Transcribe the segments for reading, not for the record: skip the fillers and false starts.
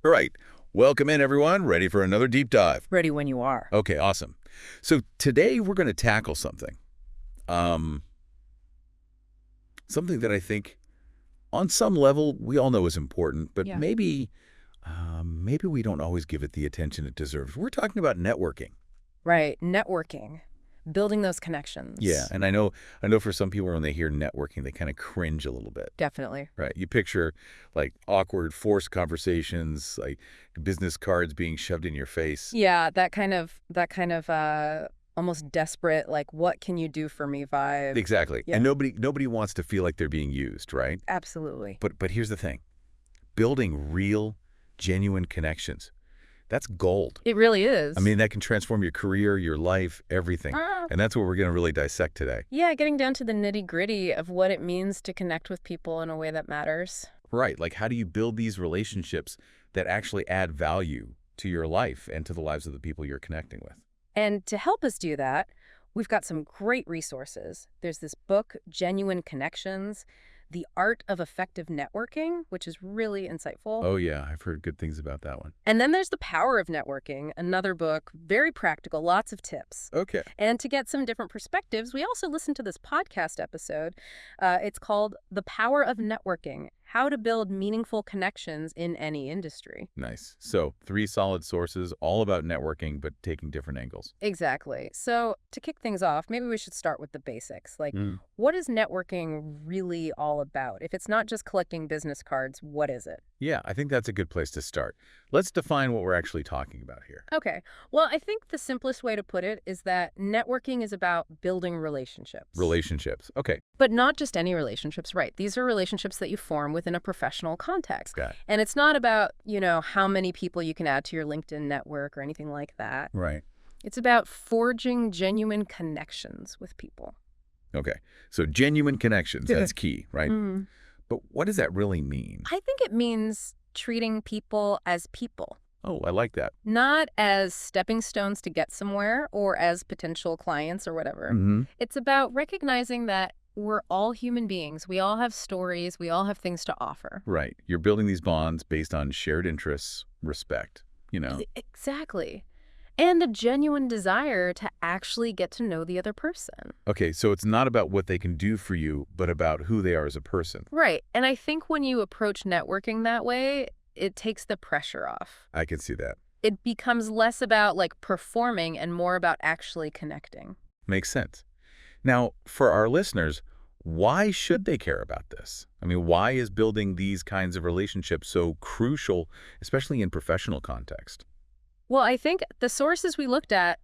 All right. Welcome in, everyone. Ready for another deep dive? Ready when you are. Okay, awesome. So today we're going to tackle something. Something that I think on some level we all know is important, but Yeah. maybe we don't always give it the attention it deserves. We're talking about networking. Right. Networking. Building those connections. Yeah, and I know for some people when they hear networking, they kind of cringe a little bit. Definitely. Right. You picture like awkward, forced conversations, like business cards being shoved in your face. Yeah, that kind of almost desperate, like, what can you do for me vibe. Exactly. Yeah. And nobody wants to feel like they're being used, right? Absolutely. But here's the thing. Building real, genuine connections. That's gold. It really is. I mean, that can transform your career, your life, everything. And that's what we're going to really dissect today. Yeah, getting down to the nitty-gritty of what it means to connect with people in a way that matters. Right. Like, how do you build these relationships that actually add value to your life and to the lives of the people you're connecting with? And to help us do that, we've got some great resources. There's this book, Genuine Connections, The Art of Effective Networking, which is really insightful. Oh, yeah. I've heard good things about that one. And then there's The Power of Networking, another book, very practical, lots of tips. Okay. And to get some different perspectives, we also listened to this podcast episode. It's called The Power of Networking, How to Build Meaningful Connections in Any Industry. Nice. So 3 solid sources, all about networking, but taking different angles. Exactly. So to kick things off, maybe we should start with the basics. Like, what is networking really all about? If it's not just collecting business cards, what is it? Yeah, I think that's a good place to start. Let's define what we're actually talking about here. Okay. Well, I think the simplest way to put it is that networking is about building relationships. Relationships. Okay. But not just any relationships, right? These are relationships that you form within a professional context. Got it. And it's not about, how many people you can add to your LinkedIn network or anything like that. Right. It's about forging genuine connections with people. Okay. So genuine connections, that's key, right? Mm. But what does that really mean? I think it means treating people as people, Oh, I like that. not as stepping stones to get somewhere or as potential clients or whatever. Mm-hmm. It's about recognizing that we're all human beings. We all have stories. We all have things to offer. Right. You're building these bonds based on shared interests, respect, Exactly. And a genuine desire to actually get to know the other person. Okay, so it's not about what they can do for you, but about who they are as a person. Right. And I think when you approach networking that way, it takes the pressure off. I can see that. It becomes less about performing and more about actually connecting. Makes sense. Now, for our listeners, why should they care about this? I mean, why is building these kinds of relationships so crucial, especially in professional context? Well, I think the sources we looked at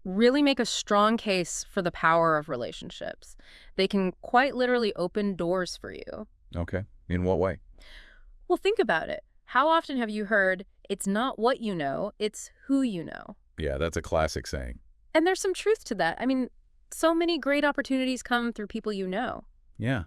really make a strong case for the power of relationships. They can quite literally open doors for you. Okay. In what way? Well, think about it. How often have you heard, it's not what you know, it's who you know? Yeah, that's a classic saying. And there's some truth to that. I mean, so many great opportunities come through people you know. Yeah.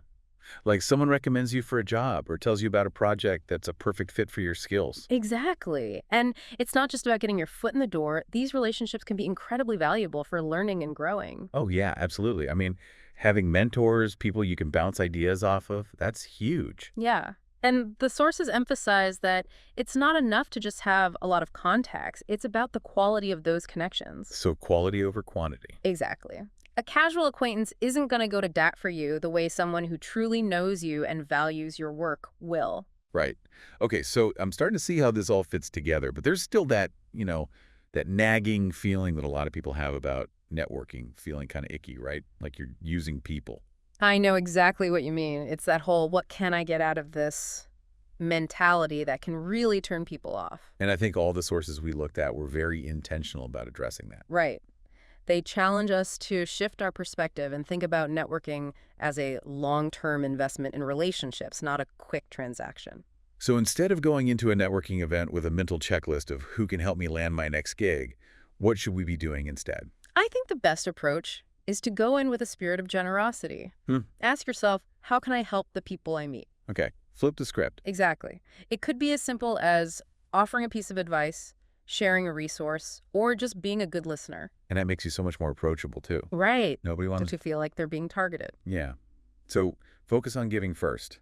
Like someone recommends you for a job or tells you about a project that's a perfect fit for your skills. Exactly. And it's not just about getting your foot in the door. These relationships can be incredibly valuable for learning and growing. Oh, yeah, absolutely. I mean, having mentors, people you can bounce ideas off of, that's huge. Yeah. And the sources emphasize that it's not enough to just have a lot of contacts. It's about the quality of those connections. So quality over quantity. Exactly. A casual acquaintance isn't going to go to bat for you the way someone who truly knows you and values your work will. Right. Okay, so I'm starting to see how this all fits together, but there's still that, that nagging feeling that a lot of people have about networking, feeling kind of icky, right? Like you're using people. I know exactly what you mean. It's that whole, what can I get out of this mentality that can really turn people off. And I think all the sources we looked at were very intentional about addressing that. Right. They challenge us to shift our perspective and think about networking as a long-term investment in relationships, not a quick transaction. So instead of going into a networking event with a mental checklist of who can help me land my next gig, what should we be doing instead? I think the best approach is to go in with a spirit of generosity. Ask yourself, how can I help the people I meet? Okay, flip the script. Exactly. It could be as simple as offering a piece of advice, sharing a resource, or just being a good listener. And that makes you so much more approachable, too. Right. Nobody wants to feel like they're being targeted. Yeah. So focus on giving first.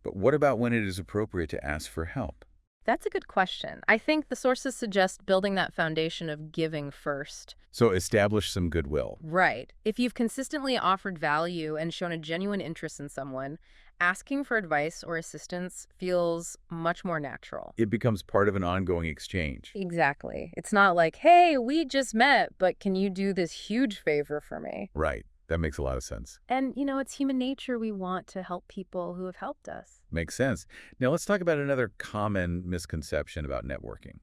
But what about when it is appropriate to ask for help? That's a good question. I think the sources suggest building that foundation of giving first. So establish some goodwill. Right. If you've consistently offered value and shown a genuine interest in someone, asking for advice or assistance feels much more natural. It becomes part of an ongoing exchange. Exactly. It's not like, hey, we just met, but can you do this huge favor for me? Right. That makes a lot of sense. And, it's human nature. We want to help people who have helped us. Makes sense. Now let's talk about another common misconception about networking.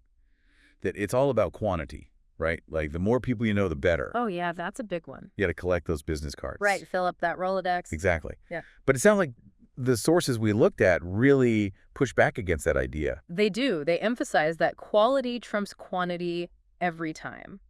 That it's all about quantity, right? Like the more people you know, the better. Oh, yeah, that's a big one. You got to collect those business cards. Right. Fill up that Rolodex. Exactly. Yeah. But it sounds like the sources we looked at really push back against that idea. They do. They emphasize that quality trumps quantity every time.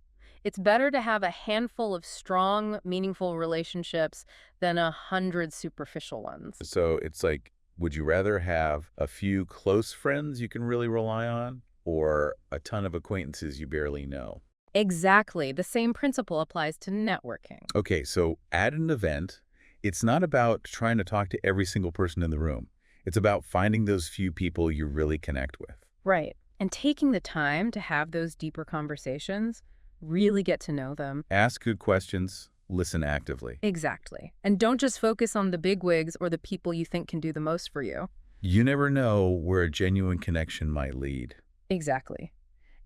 It's better to have a handful of strong, meaningful relationships than 100 superficial ones. So it's like, would you rather have a few close friends you can really rely on or a ton of acquaintances you barely know? Exactly. The same principle applies to networking. Okay, so at an event, it's not about trying to talk to every single person in the room. It's about finding those few people you really connect with. Right. And taking the time to have those deeper conversations, really get to know them. Ask good questions, listen actively. Exactly. And don't just focus on the bigwigs or the people you think can do the most for you. You never know where a genuine connection might lead. Exactly.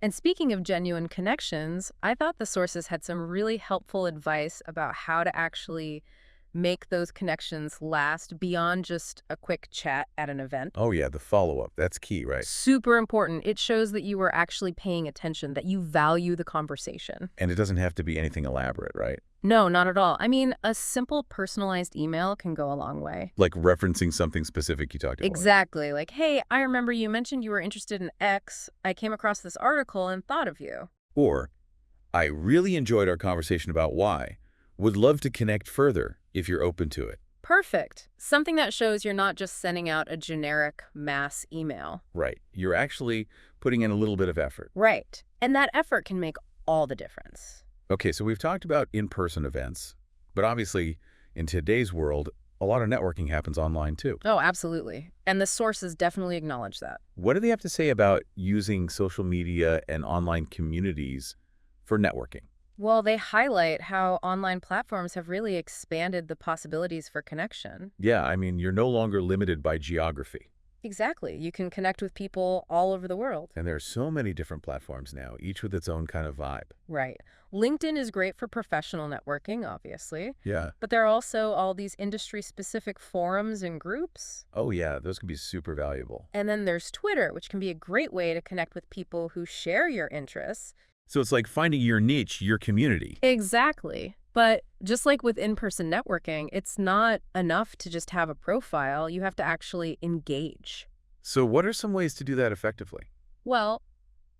And speaking of genuine connections, I thought the sources had some really helpful advice about how to actually make those connections last beyond just a quick chat at an event. Oh yeah, the follow-up. That's key, right? Super important. It shows that you are actually paying attention, that you value the conversation. And it doesn't have to be anything elaborate, right? No, not at all. I mean, a simple personalized email can go a long way. Like referencing something specific you talked about. Exactly. Like, hey, I remember you mentioned you were interested in X. I came across this article and thought of you. Or, I really enjoyed our conversation about Y. Would love to connect further if you're open to it. Perfect. Something that shows you're not just sending out a generic mass email. Right. You're actually putting in a little bit of effort. Right. And that effort can make all the difference. Okay, so we've talked about in-person events, but obviously in today's world, a lot of networking happens online too. Oh, absolutely. And the sources definitely acknowledge that. What do they have to say about using social media and online communities for networking? Well, they highlight how online platforms have really expanded the possibilities for connection. Yeah, I mean, you're no longer limited by geography. Exactly. You can connect with people all over the world. And there are so many different platforms now, each with its own kind of vibe. Right. LinkedIn is great for professional networking, obviously. Yeah. But there are also all these industry-specific forums and groups. Oh yeah, those can be super valuable. And then there's Twitter, which can be a great way to connect with people who share your interests. So it's like finding your niche, your community. Exactly. But just like with in-person networking, it's not enough to just have a profile. You have to actually engage. So what are some ways to do that effectively? Well,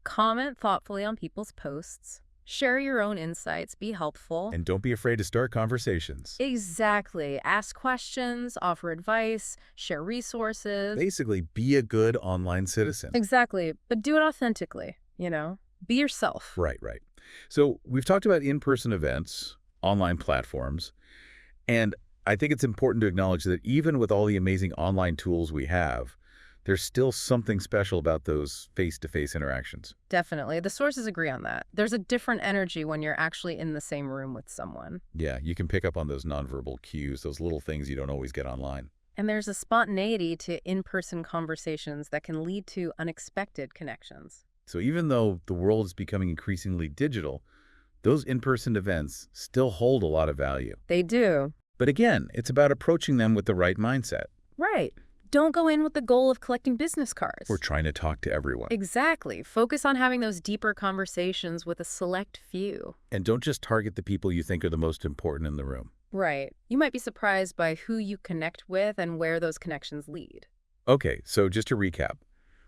comment thoughtfully on people's posts. Share your own insights. Be helpful. And don't be afraid to start conversations. Exactly. Ask questions, offer advice, share resources. Basically, be a good online citizen. Exactly. But do it authentically, Be yourself. Right, right. So we've talked about in-person events, online platforms, and I think it's important to acknowledge that even with all the amazing online tools we have, there's still something special about those face-to-face interactions. Definitely. The sources agree on that. There's a different energy when you're actually in the same room with someone. Yeah, you can pick up on those nonverbal cues, those little things you don't always get online. And there's a spontaneity to in-person conversations that can lead to unexpected connections. So even though the world is becoming increasingly digital, those in-person events still hold a lot of value. They do. But again, it's about approaching them with the right mindset. Right. Don't go in with the goal of collecting business cards. We're trying to talk to everyone. Exactly. Focus on having those deeper conversations with a select few. And don't just target the people you think are the most important in the room. Right. You might be surprised by who you connect with and where those connections lead. Okay, so just to recap,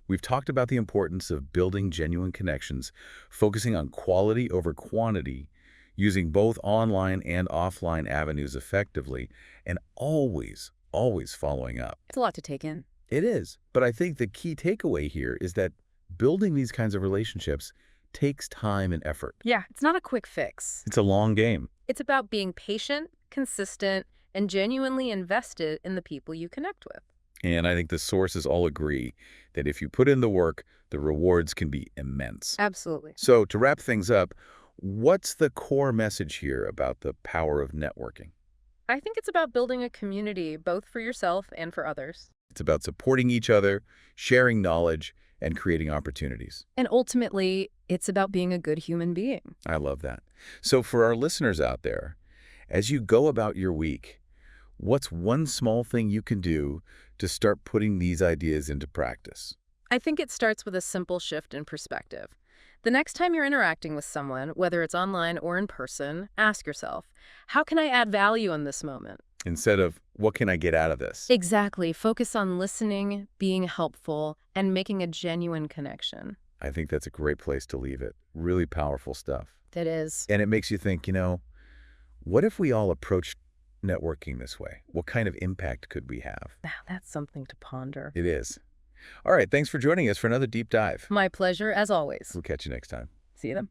we've talked about the importance of building genuine connections, focusing on quality over quantity, using both online and offline avenues effectively, and always following up. It's a lot to take in. It is, but I think the key takeaway here is that building these kinds of relationships takes time and effort. Yeah, it's not a quick fix. It's a long game. It's about being patient, consistent, and genuinely invested in the people you connect with. And I think the sources all agree that if you put in the work, the rewards can be immense. Absolutely. So to wrap things up, what's the core message here about the power of networking? I think it's about building a community, both for yourself and for others. It's about supporting each other, sharing knowledge, and creating opportunities. And ultimately, it's about being a good human being. I love that. So for our listeners out there, as you go about your week, what's one small thing you can do to start putting these ideas into practice? I think it starts with a simple shift in perspective. The next time you're interacting with someone, whether it's online or in person, ask yourself, how can I add value in this moment? Instead of, what can I get out of this? Exactly. Focus on listening, being helpful, and making a genuine connection. I think that's a great place to leave it. Really powerful stuff. That is. And it makes you think, what if we all approached networking this way? What kind of impact could we have? Now, that's something to ponder. It is. All right, thanks for joining us for another deep dive. My pleasure, as always. We'll catch you next time. See you then.